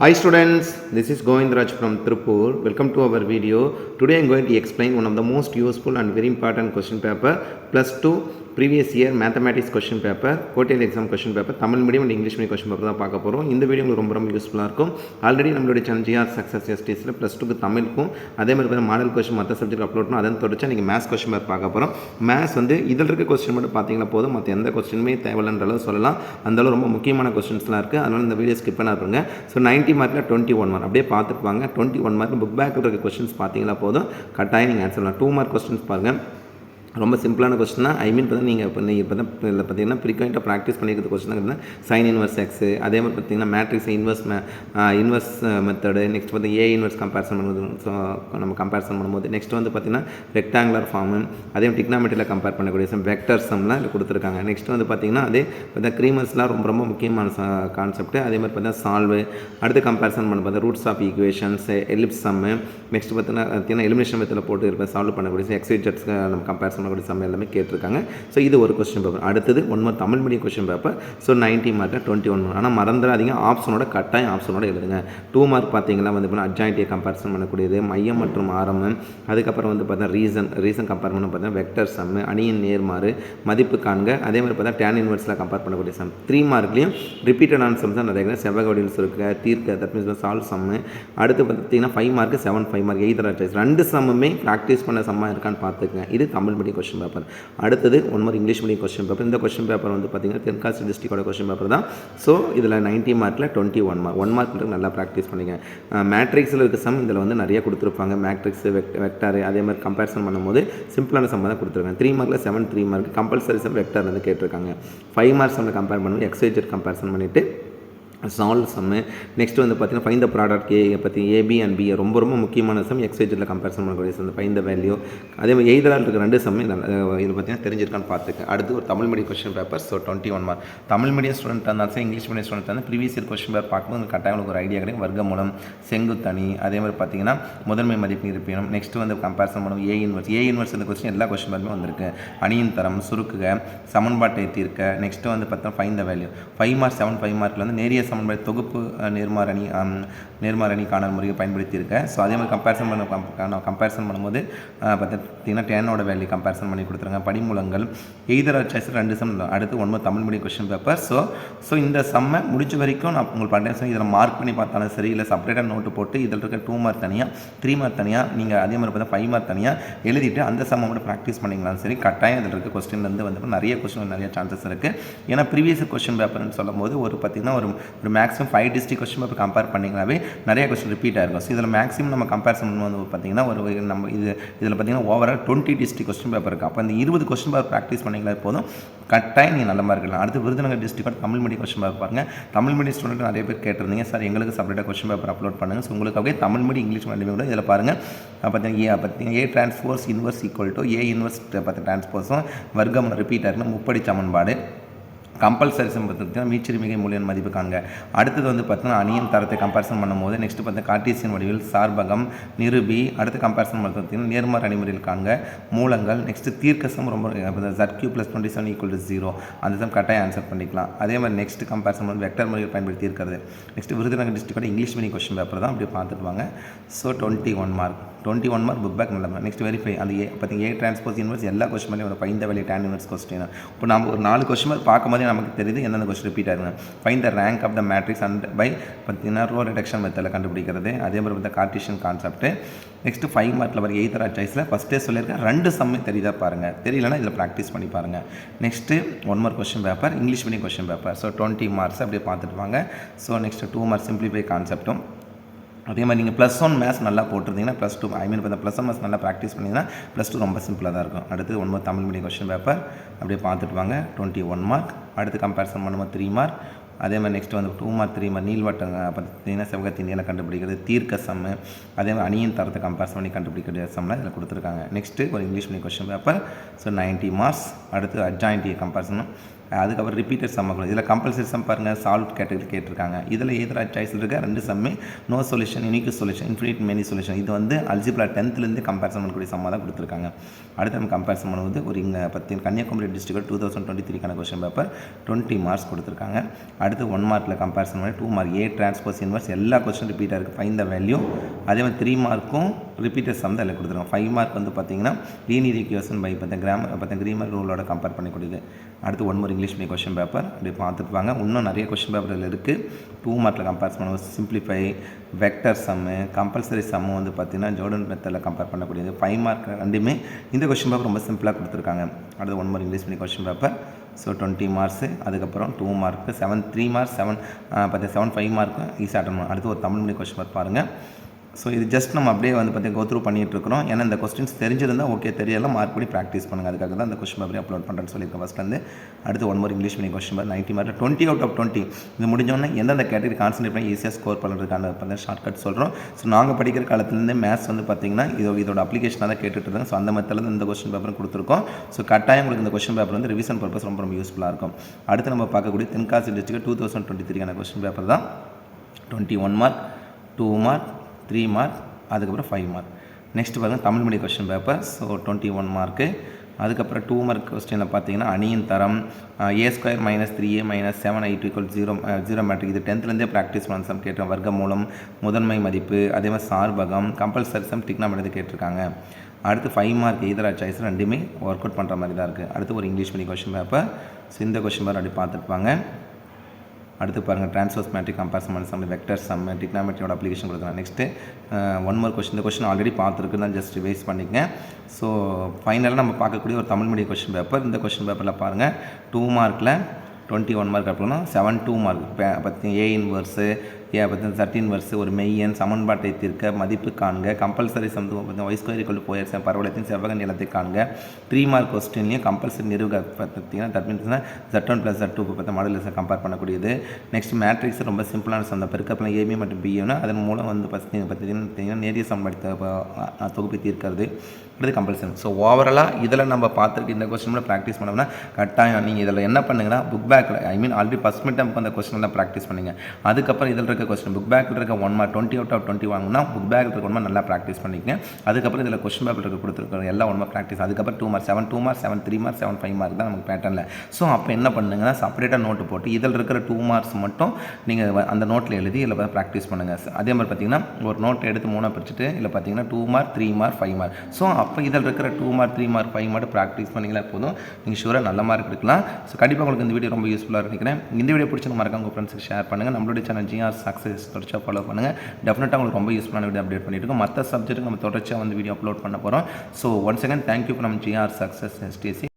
Hi students, this is Govindraj from Tripur. Welcome to our video. Today I am going to explain one of the most useful and very important question paper plus 2 previous year mathematics question paper, quarterly exam question paper, Tamil medium and English medium question paper தான் பார்க்க போகிறோம். இந்த video உங்களுக்கு ரொம்ப யூஸ்ஃபுல்லாக இருக்கும். Already நம்மளுடைய channel GR success எஸ்டிஸில் plus டூக்கு தமிழுக்கும் அதே மாதிரி பார்த்தீங்கன்னா மாடல் கொஸ்டின் மற்ற சப்ஜெக்ட் அப்லோட் பண்ணணும். அதன் தொடர்ச்சி நீங்கள் மேத்ஸ் கொஸ்டின் பேப்பர் பார்க்க போகிறோம். மேத்ஸ் வந்து இதில் இருக்க கொஸ்டின் மட்டும் பார்த்தீங்கன்னா போதும், மற்ற எந்த கொஸ்டினுமே தேவையில்லைன்ற அளவு சொல்லலாம். அந்தளவு ரொம்ப முக்கியமான கொஸ்டின்ஸ்லாம் இருக்குது. அதனால் இந்த வீடியோ ஸ்கிப் பண்ண பாருங்க. ஸோ 90 மார்க்கில் 21 மார்க் அப்படியே பார்த்துட்டு வாங்க. 21 மார்க் புக் பேக்கில் இருக்க கொஸ்டின்ஸ் பார்த்தீங்கன்னா போதும், கட்டாயம் நீங்கள் ஆன்சர் பண்ணலாம். 2 மார்க் கொஸ்டின்ஸ் பாருங்கள், ரொம்ப சிம்பிளான கொஸ்டின் தான். பார்த்தீங்கன்னா நீங்கள் இப்போ தான் இதில் பார்த்தீங்கன்னா ஃப்ரீக்வெண்ட்டாக ப்ராக்டிஸ் பண்ணிக்கிறது கொஸ்டின் தான் சைன் இன்வர்ஸ் எக்ஸு, அதே மாதிரி பார்த்தீங்கன்னா மேட்ரிக்ஸ் இன்வர்ஸ் மெத்தடு, நெக்ஸ்ட் வந்து ஏ இன்வர்ஸ் கம்பேரிசன் பண்ணுறது. ஸோ நம்ம கம்பேரிசன் பண்ணும்போது நெக்ஸ்ட் வந்து பார்த்தீங்கன்னா ரெக்டாங்குலர் ஃபார்மு, அதே மாதிரி டிக்னாமெட்ரியில் கம்பேர் பண்ணக்கூடிய வெக்டர் சம்லாம் இதில் கொடுத்துருக்காங்க. நெக்ஸ்ட் வந்து பார்த்தீங்கன்னா அதே பார்த்தா க்ரீமர்ஸ்லாம் ரொம்ப ரொம்ப முக்கியமான கான்செப்ட். அதே மாதிரி பார்த்தீங்கன்னா சால்வு, அடுத்து கம்பேரிசன் பண்ண பார்த்தா ரூட்ஸ் ஆஃப் ஈக்குவேஷன்ஸ், எலிப்ஸ் சம்மு, நெக்ஸ்ட் பார்த்தீங்கன்னா எலிமினேஷன் மெத்தடில் போட்டு இருப்பேன் சால்வ் பண்ணக்கூடிய எக்ஸைட்டட்ஸ் நம்ம கம்பேரிசன் பண்ணக்கூடிய சம் எல்லாமே கேட்டிருக்காங்க. ஸோ இது ஒரு கொஸ்டின் பேப்பர். அடுத்தது one mark Tamil medium question paper. So 90 மார்க்கில் 21 மார்க். ஆனால் மறந்துடாதீங்க, ஆப்ஷனோட கட்டாயம் ஆப்ஷனோட எழுதுங்க. 2 மார்க் பார்த்தீங்கன்னா வந்து அட்ஜாயிண்டியை கம்பேரிசன் பண்ணக்கூடியது, மையம் மற்றும் ஆரம், அதுக்கப்புறம் வந்து பார்த்தீங்கன்னா ரீசன் கம்பேர் பண்ண பார்த்தீங்கன்னா வெக்டர் சம்மு, அணியின் நேர்மாறு, மதிப்பு காண்க, அதே மாதிரி பார்த்தா டேன் இன்வெர்ஸில் கம்பேர் பண்ணக்கூடிய சம். 3 மார்க்லையும் ரிப்பீட்டடான சம்ஸ் தான் நிறைய செவ்வக வடிவில் இருக்க தீர்க்க, தட் மீன்ஸ் சால்வ் சம்மு. அடுத்து பார்த்தீங்கன்னா 5 மார்க்கு 7 5 மார்க் எய்தர் சாய்ஸ். 2 சம்முமே ப்ராக்டிஸ் பண்ண சம்மாக இருக்கான்னு பார்த்துக்கங்க. இது தமிழ் மீடியம் கொஸ்டின் பேப்பர். அடுத்தது one mark English medium question paper. இந்த கொஸ்டின் பேப்பர் வந்து பார்த்தீங்கன்னா தென்காசி டிஸ்ட்ரிக்டோட கொஸ்டின் பேப்பர் தான். ஸோ இதில் 90 மார்க்கில் 21 மார்க். 1 மார்க் நல்லா ப்ராக்டிஸ் பண்ணிங்க. மேட்ரிக்ஸில் இருக்க சம் இதில் வந்து நிறைய கொடுத்துருப்பாங்க. மேட்ரிக்ஸ், வெக்டார், அதே மாதிரி கம்பேரிசன் பண்ணும்போது சிம்பிளான சம் தான் கொடுத்துருக்காங்க. 3 மார்க்கில் 7 3 மார்க் கம்பல்சரி சம் வெக்டார் வந்து கேட்டிருக்காங்க. 5 மார்க்ஸ் வந்து கம்பேர் பண்ணும்போது எக்ஸைட்டட் கம்பேரிசன் பண்ணிவிட்டு சால்வ் சம்மு. நெக்ஸ்ட் வந்து பார்த்தீங்கன்னா ஃபைண்ட் த ப்ராடக்ட் பற்றி ஏபி அண்ட் பி ரொம்ப ரொம்ப முக்கியமான சம். எக்ஸைட்டடில் கம்பேரிசன் பண்ணக்கூடிய சம் ஃபைண்ட் த வேல்யூ. அதே மாதிரி எய்தரால் இருக்க 2 சம்மே இது பார்த்தீங்கன்னா தெரிஞ்சிருக்கான்னு பார்த்துக்க. அடுத்து ஒரு Tamil medium question paper. So 21 mark. Tamil medium student இருந்தாலும் இங்கிலீஷ் மீடியம் ஸ்டூடெண்ட் வந்து ப்ரீவியஸ் இயர் கொஸ்டின் பேப்பர் பார்க்கும்போது கட்டாயம் ஒரு ஐடியா கிடைக்கும். வர்க்க மூலம், செங்குத்தணி, அதே மாதிரி பார்த்தீங்கன்னா முதன்மை மதிப்பு இருப்பினும். நெக்ஸ்ட் வந்து கம்பேரிசன் பண்ணும் ஏ இன்வர்ஸ் இந்த கொஸ்டின் எல்லா கொஸ்டின் பேப்பருமே வந்திருக்கு. அணியின் தரம், சுருக்குக, சமன்பாட்டை தீர்க்க, நெக்ஸ்ட் வந்து பார்த்தீங்கன்னா ஃபைண்ட் த வேல்யூ. 5 மார்க் 7 5 மார்க்கில் வந்து நேரிய சமன்பாடு தொகுப்பு நேர்மாரணி காணல் முறையை பயன்படுத்தியிருக்கேன். ஸோ அதே மாதிரி கம்பேரிசன் பண்ணும்போது பார்த்தீங்கன்னா டேனோட வேல்யூ கம்பேரிசன் பண்ணி கொடுத்துருங்க. படிமூலங்கள் எய்தர் சாய்ஸ் 2 சம். அடுத்து 1 Tamil medium question paper. So இந்த சம்மை முடிச்ச வரைக்கும் நான் உங்களுக்கு பண்ணுறேன். இதில் மார்க் பண்ணி பார்த்தாலும் சரி, இல்லை செப்பரேட்டாக நோட்டு போட்டு இதில் இருக்க 2 மார்க் தனியாக, 3 மார்க் தனியாக, நீங்கள் அதே மாதிரி பார்த்தா 5 மார்க் தனியாக எழுதிட்டு அந்த சம்மை மட்டும் ப்ராக்டிஸ் பண்ணிங்களாம் சரி. கட்டாயம் இதில் இருக்க கொஸ்டின்லேருந்து வந்து நிறைய கொஸ்டின் நிறைய சான்சஸ் இருக்குது. ஏன்னா ப்ரீவியஸ் கொஸ்டின் பேப்பர்னு சொல்லும் போது ஒரு பார்த்திங்கன்னா ஒரு maximum 5 district question paper compare பண்ணிங்கனாவே நிறைய கொஸ்டின் ரிப்பீட் ஆகிருக்கும். ஸோ இதில் மேக்ஸிமம் நம்ம கம்பேரிசன் பண்ணும்போது பார்த்திங்கன்னா நம்ம இதில் பார்த்திங்கன்னா ஓவரால் 20 டிஸ்ட்ரிக்ட் கொஸ்டின் பேப்பர் இருக்குது. அப்போ இந்த 20 கொஸ்டின் பேப்பர் ப்ராக்டிஸ் பண்ணிங்களா போதும், கட்டாயம் நீங்கள் நல்ல மார்க் எடுக்கலாம். அடுத்து Virudhunagar district Tamil medium question paper பாருங்கள். தமிழ் மீடியம் ஸ்டூடெண்ட் நிறைய பேர் கேட்டிருந்தீங்க, சார் எங்களுக்கு செப்பரேட்டாக கொஸ்டின் பேப்பர் அப்லோட் பண்ணுங்கள். ஸோ உங்களுக்காகவே தமிழ் மீடியம் இங்கிலீஷ் மீடியம் கூட இதில் பாருங்கள். பார்த்தீங்கன்னா A transpose inverse equal to A inverse டிரான்ஸ்போஸும் வர்க்கம் ரிப்பீட் ஆகிருக்குன்னா முப்படி சமன்பாடு. கம்பல்சரி சம் பார்த்தீங்கன்னா மீச்சிறுமிகை மூலியன் மதிப்பு காண்க. அடுத்தது வந்து பார்த்தீங்கன்னா அணியின் தரத்தை கம்பேரிசன் பண்ணும்போது நெக்ஸ்ட் பார்த்தீங்கன்னா கார்ட்டீசியன் வடிவில் சார்பகம் நிரூபி. அடுத்து கம்பேரிசன் பார்த்தீங்கன்னா நேர்மாறு அணிமுறையில் காண்க. மூலங்கள். நெக்ஸ்ட் தீர்க்க சம் ரொம்ப ZQ + 27 = 0 அந்த சம் கட்டாயம் ஆன்சர் பண்ணிக்கலாம். அதே மாதிரி நெக்ஸ்ட் கம்பேரிசன் வந்து வெக்டர் முறையில் பயன்படுத்தி இருக்கிறது. நெக்ஸ்ட் விருதுநகர் டிஸ்ட்ரிக்டோட இங்கிலீஷ் மீடியம் கொஸ்டின் பேப்பர் தான் அப்படி பார்த்துட்டு வாங்க. ஸோ 21 மார்க் புக் பேக் நல்லா. நெக்ஸ்ட் வெரிஃபை அந்த பார்த்தீங்கன்னா ஏ டிரான்ஸ்போஸ் இன்வர்ஸ் எல்லா கொஸ்டின் மேலேயும் ஒரு find the value tan inverse question. இப்போ நம்ம ஒரு 4 கொஸ்டின் மாதிரி பார்க்கும்போது நமக்கு தெரியுது எந்தெந்த கொஸ்டின் ரிப்பீட் ஆகுங்க. Find the rank of the matrix and by பார்த்தீங்கன்னா ரோ ரிடக்ஷன் மெத்தடில் கண்டுபிடிக்கிறது. அதே மாதிரி பார்த்தா கார்ட்டீசியன் கான்செப்ட். நெக்ஸ்ட் 5 மார்க்கில் வர எய்தர் சாய்ஸில் ஃபஸ்ட்டே சொல்லியிருக்கேன். 2 சம்மே தெரியுதா பாருங்கள், தெரியலன்னா இதில் ப்ராக்டிஸ் பண்ணி பாருங்கள். Next 1 mark question paper English medium question paper. So 20 marks அப்படியே பார்த்துட்டு வாங்க. ஸோ நெக்ஸ்ட் 2 மார்க் சிம்பிளிஃபை கான்செப்ட்டும். அதே மாதிரி நீங்கள் +1 மேத்ஸ் நல்லா போட்டிருந்தீங்கன்னா +2 பார்த்தா +1 மேத்ஸ் நல்லா ப்ராக்டிஸ் பண்ணிங்கன்னா +2 ரொம்ப சிம்பிளாக தான் இருக்கும். அடுத்து 1 mark Tamil medium question paper அப்படியே பார்த்துட்டு வாங்க. 21 மார்க். அடுத்து கம்பேரிசன் பண்ணும்போது 3 மார்க். அதே மாதிரி நெக்ஸ்ட் வந்து 2 மார்க் 3 மார்க் நீள்வட்டம் பார்த்தீங்கன்னா செவ்வகத்தின் நீளம் கண்டுபிடிக்கிறது, தீர்க்க சம்மு, அதே மாதிரி அணியின் தரத்தை கம்பேரிசன் பண்ணி கண்டுபிடிக்கிற சம்லாம் இதில் கொடுத்துருக்காங்க. நெக்ஸ்ட்டு ஒரு English medium question paper. So 90 marks. அடுத்து அட்ஜாயிண்டியை கம்பேரிசன் அதுக்கப்புறம் ரிப்பீட்டட் சம் இதில் கம்பல்சரி சம் பாருங்கள் சால்வ் கேட்டகரி கேட்டிருக்காங்க. இதில் எதிராக சாய்ஸில் இருக்க 2 சம்மே no solution, unique solution, infinite many solution. இது வந்து அல்ஜிப்ரா 10th கம்பேரிசன் பண்ணக்கூடிய சம்மாக தான் கொடுத்துருக்காங்க. அடுத்து நம்ம கம்பேரிசன் பண்ணுவது ஒரு இங்கே Kanyakumari district 2023 question paper 20 marks கொடுத்துருக்காங்க. அடுத்து 1 மார்க்கில் கம்பேரிசன் பண்ணி 2 மார்க் ஏ டிரான்ஸ்போஸ் இன்வர்ஸ் எல்லா கொஸ்டின் ரிப்பீட்டாக இருக்குது, ஃபைண்ட் த வேல்யூ. அதே மாதிரி 3 மார்க்கும் ரிப்பீட்டட் சம் தான் எல்லாம் கொடுத்துருக்காங்க. 5 மார்க் வந்து பார்த்தீங்கன்னா லீனியர் ஈக்குவேஷன் பை கிராமர் ரூலோட கம்பேர் பண்ணக்கூடியது. அடுத்து 1 more English medium question paper அப்படி பார்த்துருப்பாங்க. இன்னும் நிறைய கொஸ்டின் பேப்பர் இருக்குது. 2 மார்க்கில் கம்பேர் பண்ணுவோம். சிம்பிளிஃபை, வெக்டர் சம்மு, கம்பல்சரி சம்மு வந்து பார்த்திங்கன்னா ஜோர்டன் மெத்தடில் கம்பேர் பண்ணக்கூடியது. 5 மார்க் ரெண்டுமே இந்த கொஸ்டின் பேப்பர் ரொம்ப சிம்பிளாக கொடுத்துருக்காங்க. அடுத்து 1 more English medium question paper. So 20 marks. அதுக்கப்புறம் 2 மார்க்கு 3 மார்க்ஸ் 5 மார்க்கு ஈஸியாக அட்டன் பண்ணணும். அடுத்து ஒரு தமிழ் மீடியம் கொஸ்டின் பேப்பர் பாருங்கள். ஸோ இது ஜஸ்ட் நம்ம அப்படியே வந்து பார்த்தீங்கன்னா கோ த்ரூ பண்ணிகிட்டு இருக்கிறோம். ஏன்னா இந்த கொஸ்டின்ஸ் தெரிஞ்சிருந்தால் ஓகே, தெரியலாம் மார்க் பண்ணி ப்ராக்டிஸ் பண்ணுங்கள். அதுக்காக தான் இந்த கொஸ்டின் பேப்பரே அப்லோட் பண்ணுறேன்னு சொல்லியிருக்கேன் ஃபஸ்ட்லேருந்து. அடுத்து 1 more English medium question paper 90 mark 20 out of 20. இது முடிஞ்சோடனே எந்தெந்த கேட்டகரி கான்சன்ட்ரேட் பண்ணி ஈஸியாக ஸ்கோர் பண்ணுறதுக்கான பார்த்தீங்கன்னா ஷார்ட்கட் சொல்கிறோம். ஸோ நாங்கள் படிக்கிற காலத்துலேருந்து மேத்ஸ் வந்து பார்த்திங்கன்னா இதோட அப்ளிகேஷனாக தான் கேட்டுட்டு இருந்தாங்க. ஸோ அந்த மெத்தடில் இந்த கொஸ்டின் பேப்பரும் கொடுத்துருக்கோம். ஸோ கட்டாயம் உங்களுக்கு இந்த கொஸ்டின் பேப்பர் வந்து ரிவிஷன் பர்பஸ் ரொம்ப யூஸ்ஃபுல்லாக இருக்கும். அடுத்து நம்ம பார்க்கக்கூடிய தென்காசி டிஸ்ட்ரிக்ட் 2023 கொஸ்டின் பேப்பர் தான். 21 மார்க், 2 மார்க், 3 மார்க், அதுக்கப்புறம் 5 மார்க். நெக்ஸ்ட் பாருங்கள் Tamil medium question paper. So 21 mark. அதுக்கப்புறம் 2 மார்க் கொஸ்டினில் பார்த்தீங்கன்னா அணியின் தரம், a² - 3a - 7i2 = 0 மேட்ரிக். இது 10th ப்ராக்டிஸ் பண்ண சம் கேட்டேன். வர்க்க மூலம், முதன்மை மதிப்பு, அதே மாதிரி சார்பகம், கம்பல்சரி சம், டிக்னாமெட்ரி கேட்டிருக்காங்க. அடுத்து 5 மார்க் எதிராக சாய்ஸ் ரெண்டுமே ஒர்க் அவுட் பண்ணுற மாதிரி தான் இருக்குது. அடுத்து ஒரு English medium question paper. So இந்த கொஸ்டின் பேப்பர் அப்படி பார்த்துருப்பாங்க. அடுத்து பாருங்கள் டிரான்ஸ்வர்ஸ் மேட்ரிக் கம்பேரிசன் பண்ண சம், வெக்டர் சம், டிக்னாமெட்ரியோட அப்ளிகேஷன் கொடுக்குறேன். Next 1 more question. இந்த கொஸ்டின் ஆல்ரெடி பார்த்துருக்கு தான், ஜஸ்ட் ரிவைஸ் பண்ணிக்கங்க. ஸோ ஃபைனலாக நம்ம பார்க்கக்கூடிய ஒரு தமிழ் மீடியம் கொஸ்டின் பேப்பர். இந்த கொஸ்டின் பேப்பரில் பாருங்கள் 2 மார்க்கில் 21 மார்க் அப்படின்னா 7 மார்க் பார்த்தீங்கன்னா ஏ இன்வர்ஸு, பார்த்தீங்கன்னா 13 வருஷம் ஒரு மெய்யன் சமன்பாட்டை தீர்க்க மதிப்பு காண்க, கம்பல்சரி சம் y² = 4x பரவலத்தின் செவ்வக நீளத்தை காண்க. 3 மார்க் கொஸ்டின்லையும் கம்பல்சரி நிறுவ பார்த்தீங்கன்னா தட் மீன்ஸ் Z1 + Z2 பார்த்தா மாடல் கம்பேர் பண்ணக்கூடியது. நெக்ஸ்ட் மேட்ரிக்ஸ் ரொம்ப சிம்பிளான சம், பெருக்கப்பல ஏபி மற்றும் பிஏன்னா அதன் மூலம் வந்து பார்த்தீங்கன்னா நேரிய சமன்பாடு தொகுப்பை தீர்க்கிறது. அடுத்து கம்பல்சரி. ஸோ ஓவராலாக இதில் நம்ம பார்த்துட்டு இந்த கொஸ்டின் ப்ராக்டிஸ் பண்ணோம்னா கட்டாயம் நீங்கள் இதில் என்ன பண்ணுங்கன்னா புக் பேக்கில் ஆல்ரெடி ஃபஸ்ட் மிட் டைம் அந்த கொஸ்டின்லாம் ப்ராக்டிஸ் பண்ணுங்க. அதுக்கப்புறம் இதில் இருக்க கொஸ்டின் புக் பேக்கில் இருக்க 1 மார்க் 20 out of 20 வாங்கினா புக் பேக்கில் இருக்க 1 மார்க் நல்லா ப்ராக்டிஸ் பண்ணிக்கங்க. அதுக்கப்புறம் இதில் கொஸ்டின் பேப்பர் இருக்க கொடுத்துருக்க எல்லா 1 மார்க் ப்ராக்டிஸ். அதுக்கப்புறம் 2 மார்க் 7 2 மார்க் 7 3 மார்க் 7 5 மார்க் தான் நமக்கு பேட்டர்னில். ஸோ அப்போ என்ன பண்ணுங்கன்னா செப்பரேட்டாக நோட்டு போட்டு இதில் இருக்கிற 2 மார்க்ஸ் மட்டும் நீங்கள் அந்த நோட்டில் எழுதி இதில் ப்ராக்டிஸ் பண்ணுங்கள். அதே மாதிரி பார்த்தீங்கன்னா ஒரு நோட்டை எடுத்து 3 பிரிச்சுட்டு இல்லை பார்த்தீங்கன்னா 2 மார்க் 3 மார்க் 5 மார்க். ஸோ அப்போ இதில் இருக்கிற 2 மார்க் 3 மார்க் 5 மார்க் ப்ராக்டிஸ் பண்ணிங்களா போதும், நீங்கள் ஷூராக நல்ல மார்க் எடுக்கலாம். ஸோ கண்டிப்பாக உங்களுக்கு இந்த வீடியோ ரொம்ப யூஸ்ஃபுல்லாக நினைக்கிறேன். இந்த வீடியோ பிடிச்ச மறக்காம உங்கள் ஃப்ரெண்ட்ஸுக்கு ஷேர் பண்ணுங்கள். நம்மளுடைய சேனல் ஜிஆர் சக்ஸஸ் தொடர்ச்சியாக ஃபாலோ பண்ணுங்கள். டெஃபினட்டாக உங்களுக்கு ரொம்ப யூஸ்ஃபுல்லான வீடியோ அப்டேட் பண்ணிட்டு இருக்கோம். மற்ற சப்ஜெக்ட்டுக்கு நம்ம தொடர்ச்சியாக வந்து வீடியோ அப்லோட் பண்ண போகிறோம். So once again thank you from G R success STC.